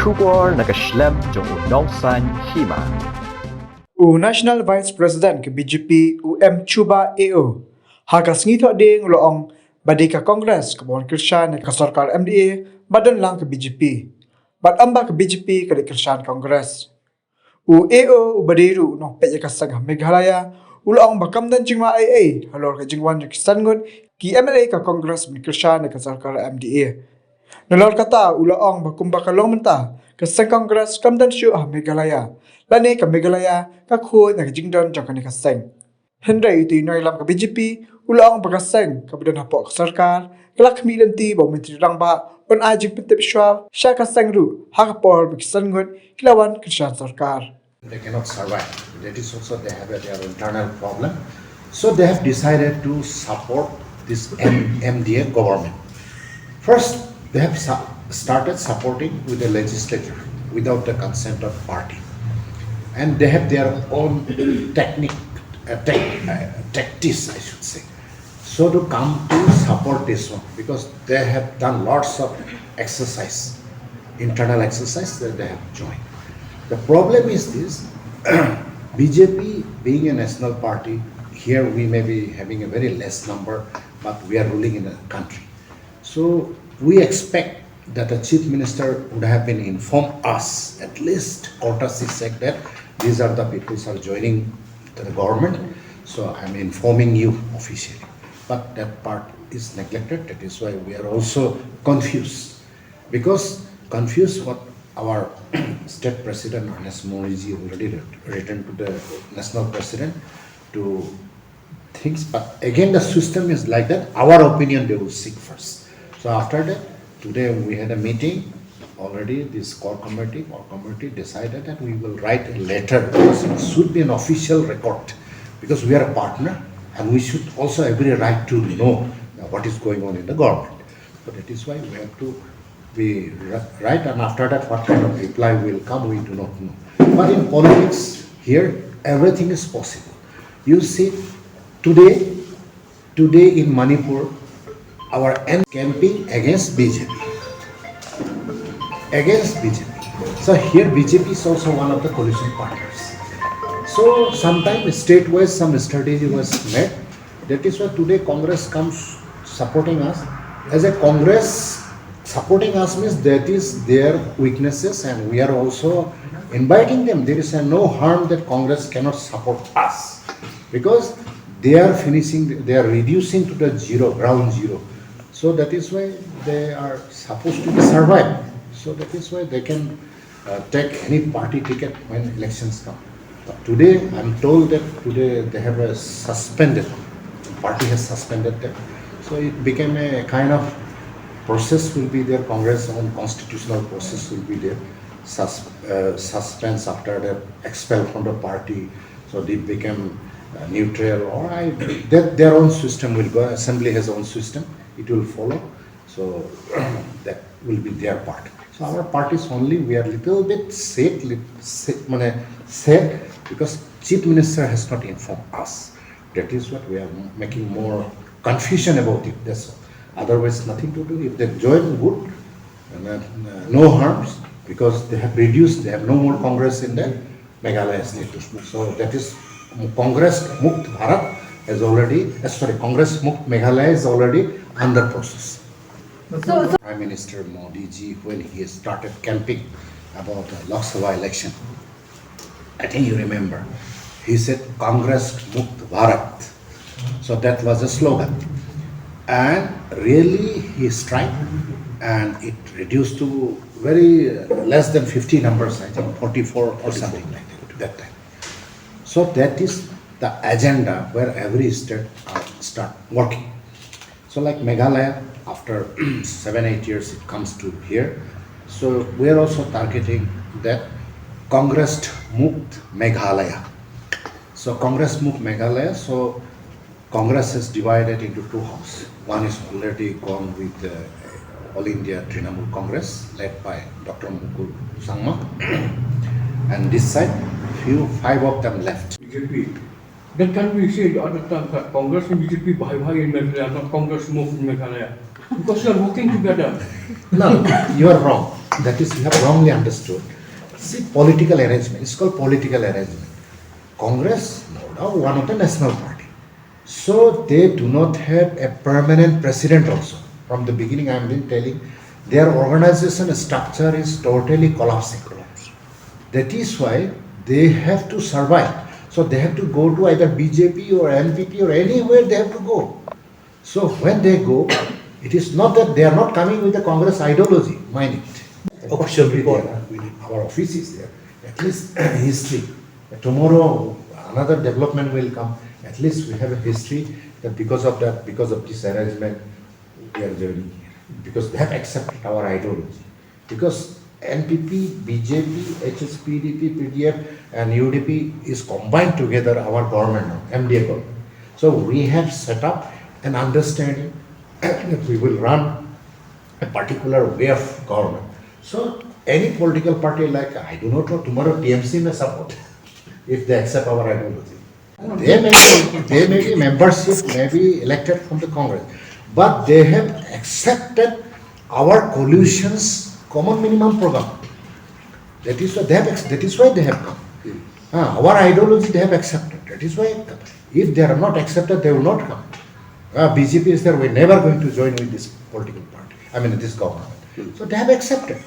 Shubor nakaslem jong unongsan Hima. National Vice President ke BJP Chuba AO hagas ngitho ding loong badika Congress ke bon Kyrshan ke sarkar MDA badan lang ke BJP bad amba ke BJP ke Kyrshan Congress AO badiru no pe ka Seng Meghalaya loong bakam dan jingwa AA halor ke jingwan ke sangut ki MLA ke Congress ke Kyrshan ke sarkar MDA Nalor kata ulaong bakumba kalong menta ke Seng Congress kam dan Shuh Meghalaya lani ke Meghalaya ka khu na jingdon jong ka Seng Hendrai itu noi lam ke BJP ulaong baka Seng ke badan hapok sarkar kelak mi lenti bo menteri rangba on ajing pentep shwa sha ka Seng ru ha ka por bi sangut kilawan Kyrshan sarkar They cannot survive. That is also they have their internal problem. So they have decided to support this MDA government. First, they have started supporting with the legislature without the consent of party, and they have their own tactics, I should say. So to come to support this one because they have done lots of exercise, internal exercise that they have joined. The problem is this: BJP being a national party, here we may be having a very less number, but we are ruling in a country. So we expect that the chief minister would have been informed us, at least courtesy sake, that these are the people who are joining the government. So I'm informing you officially. But that part is neglected. That is why we are also confused. Because confused what our state president, Ernest Moriji, already written to the national president to things. But again, the system is like that. Our opinion they will seek first. So after that, today we had a meeting. Already this core committee decided that we will write a letter. It should be an official record because we are a partner and we should also have every right to know what is going on in the government. So that is why we have to be right, and after that what kind of reply will come we do not know. But in politics here everything is possible. You see today in Manipur our end camping against BJP. So here BJP is also one of the coalition partners. So sometimes state-wise some strategy was made. That is why today Congress comes supporting us. As a Congress supporting us means that is their weaknesses and we are also inviting them. There is no harm that Congress cannot support us because they are reducing to the ground zero. So that is why they are supposed to be survive. So that is why they can take any party ticket when elections come. But today I'm told that today they have a party has suspended them. So it became a kind of process will be there, Congress own constitutional process will be there. Suspense after they expelled from the party. So they became neutral or their own system will go. Assembly has own system. It will follow. So that will be their part. So our party is only we are little bit sad because chief minister has not informed us. That is what we are making more confusion about it. That's all. Otherwise nothing to do. If they join, good, and no harms because they have reduced. They have no more Congress in the Meghalaya state. So that is Congress Mukt Bharat has already. Congress Mukt Meghalaya is already under process. Prime Minister Modi ji, when he started camping about the Lok Sabha election, I think you remember, he said Congress Mukt Bharat. So that was a slogan. And really he struck and it reduced to very less than 50 numbers, I think 44 or something like that at that time. So that is the agenda where every state start working. So like Meghalaya, after 7-8 years it comes to here. So we are also targeting that Congress Mukt Meghalaya. So Congress Mukt Meghalaya, so Congress is divided into two houses. One is already gone with the All India Trinamool Congress led by Dr. Mukul Sangma. And this side, 5 of them left. BJP. Then can we say the other time that Congress and BJP bhai in Meghalaya, not Congress move in Meghalaya? Because you are working together. No, you are wrong. That is, we have wrongly understood. See, political arrangement. It's called political arrangement. Congress, no doubt, one of the national party. So they do not have a permanent president also. From the beginning, I have been telling, their organization structure is totally collapsing. That is why they have to survive. So they have to go to either BJP or NPP or anywhere they have to go. So when they go, it is not that they are not coming with the Congress ideology, mind it. Official report. Our office is there. At least history. Tomorrow another development will come. At least we have a history that because of this arrangement, we are joining here. Because they have accepted our ideology. Because NPP, BJP, HSPDP, PDF and UDP is combined together our government now, MDA government. So we have set up an understanding that we will run a particular way of government. So any political party like, I do not know, tomorrow TMC may support if they accept our ideology. They may be membership, may be elected from the Congress, but they have accepted our coalition's common minimum program. That is why they have come. Our ideology they have accepted. That is why if they are not accepted, they will not come. BJP is there, we are never going to join with this political party, this government. So they have accepted.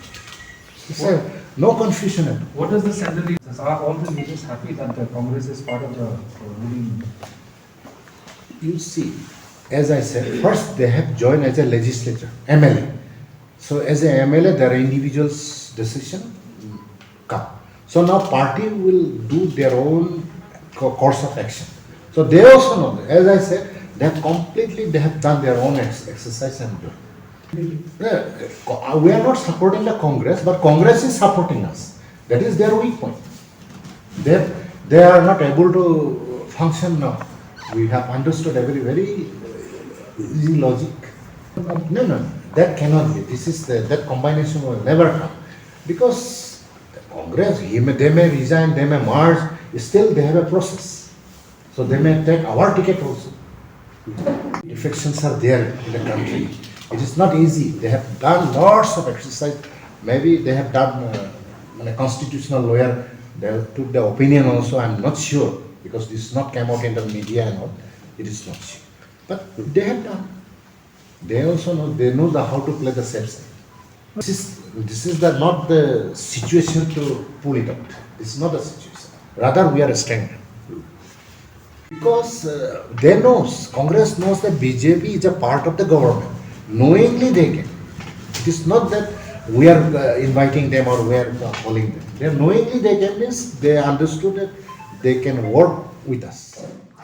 No confusion at all. What does the send the leaders? Are all the leaders happy that the Congress is part of the ruling? You see, as I said, first they have joined as a legislature, MLA. So as a MLA, their individual's decision come. So now party will do their own course of action. So they also know, as I said, they have done their own exercise and do. We are not supporting the Congress, but Congress is supporting us. That is their weak point. They are not able to function now. We have understood a very easy logic. No, that cannot be. That combination will never come. Because the Congress, they may resign, they may merge, still they have a process. So they may take our ticket also. Defections are there in the country. It is not easy. They have done lots of exercise. Maybe they have done, a constitutional lawyer, they took the opinion also, I am not sure, because this not came out in the media and all, it is not sure. But they have done. They also know, they know how to play the safe side. This is not the situation to pull it out. This is not the situation. Rather, we are strengthened. Because they knows, Congress knows that BJP is a part of the government. Knowingly they can. It is not that we are inviting them or we are calling them. They knowingly they can, means they understood that they can work with us.